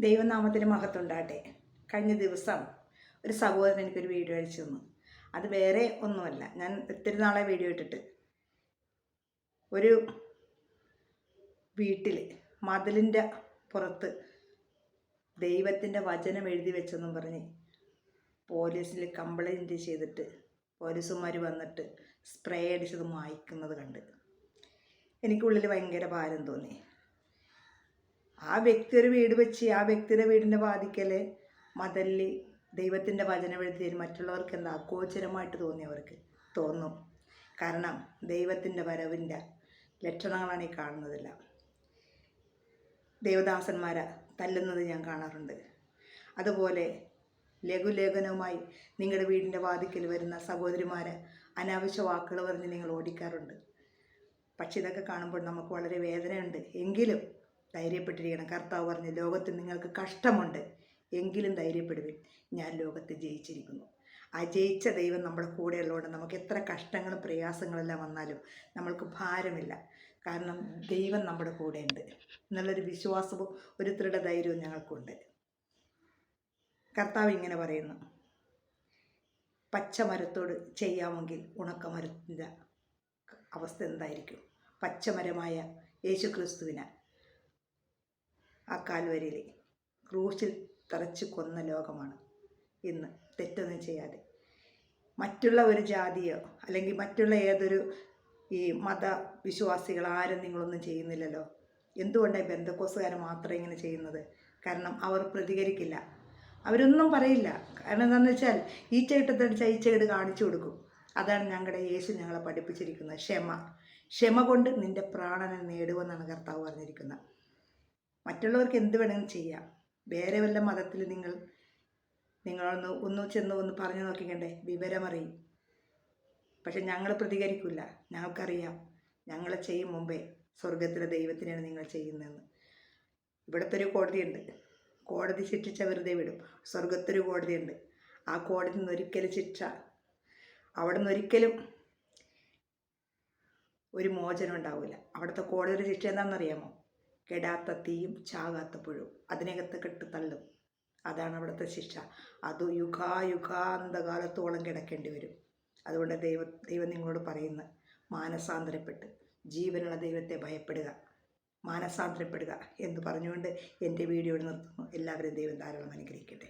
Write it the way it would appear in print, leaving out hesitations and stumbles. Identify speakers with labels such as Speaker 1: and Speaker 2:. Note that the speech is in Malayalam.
Speaker 1: ദൈവനാമത്തിന് മഹത്വം ഉണ്ടാകട്ടെ. കഴിഞ്ഞ ദിവസം ഒരു സഹോദരൻ എനിക്കൊരു വീഡിയോ അയച്ചു തന്നു. അത് വേറെ ഒന്നുമല്ല, ഞാൻ ഒത്തിരി നാളെ വീഡിയോ ഇട്ടിട്ട് ഒരു വീട്ടിൽ മതിലിൻ്റെ പുറത്ത് ദൈവത്തിൻ്റെ വചനം എഴുതി വെച്ചെന്നും പറഞ്ഞ് പോലീസിൽ കംപ്ലൈൻറ്റ് ചെയ്തിട്ട് പോലീസുമാർ വന്നിട്ട് സ്പ്രേ അടിച്ചത് മായ്ക്കുന്നത് കണ്ട് എനിക്കുള്ളിൽ ഭയങ്കര ഭാരം തോന്നി. ആ വ്യക്തി ഒരു വീട് വെച്ച് ആ വ്യക്തിയുടെ വീടിൻ്റെ വാതിക്കൽ മതിലിൽ ദൈവത്തിൻ്റെ വചനം എഴുതിയതിൽ മറ്റുള്ളവർക്ക് എന്താ അഗോചരമായിട്ട് തോന്നിയവർക്ക് തോന്നും. കാരണം ദൈവത്തിൻ്റെ വരവിൻ്റെ ലക്ഷണങ്ങളാണ് ഈ കാണുന്നതെല്ലാം. ദേവദാസന്മാരെ തല്ലുന്നത് ഞാൻ കാണാറുണ്ട്. അതുപോലെ ലഘുലേഖനവുമായി നിങ്ങളുടെ വീടിൻ്റെ വാതിക്കൽ വരുന്ന സഹോദരിമാരെ അനാവശ്യ വാക്കുകൾ പറഞ്ഞ് നിങ്ങൾ ഓടിക്കാറുണ്ട്. പക്ഷെ ഇതൊക്കെ കാണുമ്പോൾ നമുക്ക് വളരെ വേദനയുണ്ട്. എങ്കിലും ധൈര്യപ്പെട്ടിരിക്കണം. കർത്താവ് പറഞ്ഞ് ലോകത്തിൽ നിങ്ങൾക്ക് കഷ്ടമുണ്ട്, എങ്കിലും ധൈര്യപ്പെടുവിൻ, ഞാൻ ലോകത്തെ ജയിച്ചിരിക്കുന്നു. ആ ജയിച്ച ദൈവം നമ്മുടെ കൂടെയുള്ളതുകൊണ്ട് നമുക്ക് എത്ര കഷ്ടങ്ങളും പ്രയാസങ്ങളെല്ലാം വന്നാലും നമ്മൾക്ക് ഭാരമില്ല. കാരണം ദൈവം നമ്മുടെ കൂടെയുണ്ട് എന്നുള്ളൊരു വിശ്വാസവും ഒരു ദൃഢധൈര്യവും ഞങ്ങൾക്കുണ്ട്. കർത്താവ് ഇങ്ങനെ പറയുന്നു, പച്ചമരത്തോട് ചെയ്യാമെങ്കിൽ ഉണക്കമരത്തിൻ്റെ അവസ്ഥ എന്തായിരിക്കും? പച്ചമരമായ യേശുക്രിസ്തുവിനെ ആ കാൽവരിയിൽ ക്രൂശിൽ തറച്ച് കൊന്ന ലോകമാണ് ഇന്ന്, തെറ്റൊന്നും ചെയ്യാതെ. മറ്റുള്ള ഒരു ജാതിയോ അല്ലെങ്കിൽ മറ്റുള്ള ഏതൊരു ഈ മതവിശ്വാസികൾ ആരും നിങ്ങളൊന്നും ചെയ്യുന്നില്ലല്ലോ. എന്തുകൊണ്ടാണ് ബെന്തക്കോസുകാർ മാത്രം ഇങ്ങനെ ചെയ്യുന്നത്? കാരണം അവർ പ്രതികരിക്കില്ല, അവരൊന്നും പറയില്ല. കാരണം എന്താണെന്ന് വെച്ചാൽ ഈച്ചയിട്ടത്തടിച്ച് ഈച്ചകേട് കാണിച്ചു കൊടുക്കും. അതാണ് ഞങ്ങളുടെ യേശു ഞങ്ങളെ പഠിപ്പിച്ചിരിക്കുന്നത്. ക്ഷമ കൊണ്ട് നിൻ്റെ പ്രാണനെ നേടുമെന്നാണ് കർത്താവ് പറഞ്ഞിരിക്കുന്നത്. മറ്റുള്ളവർക്ക് എന്ത് വേണമെങ്കിലും ചെയ്യാം. വേറെ വല്ല മതത്തിൽ നിങ്ങളൊന്ന് ചെന്ന് പറഞ്ഞു നോക്കിക്കണ്ടേ, വിവരമറിയും. പക്ഷെ ഞങ്ങൾ പ്രതികരിക്കില്ല. ഞങ്ങൾക്കറിയാം ഞങ്ങൾ ചെയ്യും മുമ്പേ സ്വർഗത്തിലെ ദൈവത്തിനാണ് നിങ്ങൾ ചെയ്യുന്നതെന്ന്. ഇവിടുത്തെ ഒരു കോടതിയുണ്ട്, കോടതി ശിക്ഷിച്ച വെറുതെ വിടും. സ്വർഗത്തൊരു കോടതിയുണ്ട്, ആ കോടതി നിന്ന് ഒരിക്കലും ശിക്ഷ, അവിടെ നിന്ന് ഒരിക്കലും ഒരു മോചനം ഉണ്ടാവില്ല. അവിടുത്തെ കോടതിയുടെ ശിക്ഷ എന്താണെന്നറിയാമോ? കെടാത്ത തീയും ചാകാത്ത പുഴുവും, അതിനകത്ത് കെട്ട് തള്ളും. അതാണ് അവിടുത്തെ ശിക്ഷ. അത് യുഗാന്തകാലത്തോളം കിടക്കേണ്ടി വരും. അതുകൊണ്ട് ദൈവം നിങ്ങളോട് പറയുന്ന മാനസാന്തരപ്പെട്ട് ജീവനുള്ള ദൈവത്തെ ഭയപ്പെടുക, മാനസാന്തരപ്പെടുക എന്ന് പറഞ്ഞുകൊണ്ട് എൻ്റെ വീഡിയോ നിർത്തുന്നു. എല്ലാവരും ദൈവം ധാരാളം അനുഗ്രഹിക്കട്ടെ.